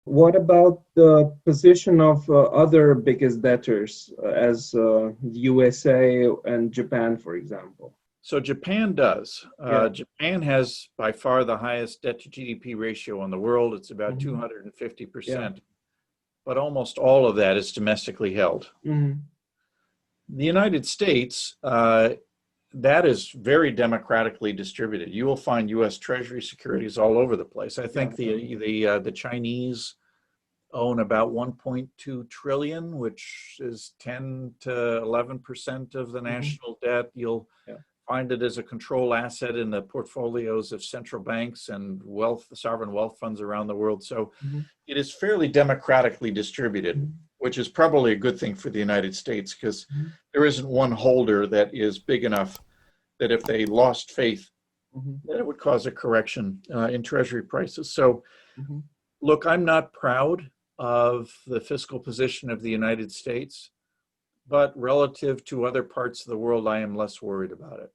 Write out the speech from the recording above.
What about the position of other biggest debtors, as the USA and Japan, for example? So Japan does. Yeah. Japan has by far the highest debt to GDP ratio in the world. It's about Hmm. Yeah. 250%, but almost all of that is domestically held. Hmm. The United States, that is very democratically distributed. You will find U.S. Treasury securities all over the place. I Yeah. think the Chinese own about 1.2 trillion, which is 10 to 11% of the Hmm. national debt. You'll Yeah. find it as a control asset in the portfolios of central banks and sovereign wealth funds around the world. So Hmm. it is fairly democratically distributed, which is probably a good thing for the United States because Hmm. there isn't one holder that is big enough that if they lost faith, Hmm. that it would cause a correction in treasury prices. So Hmm. look, I'm not proud of the fiscal position of the United States, but relative to other parts of the world, I am less worried about it.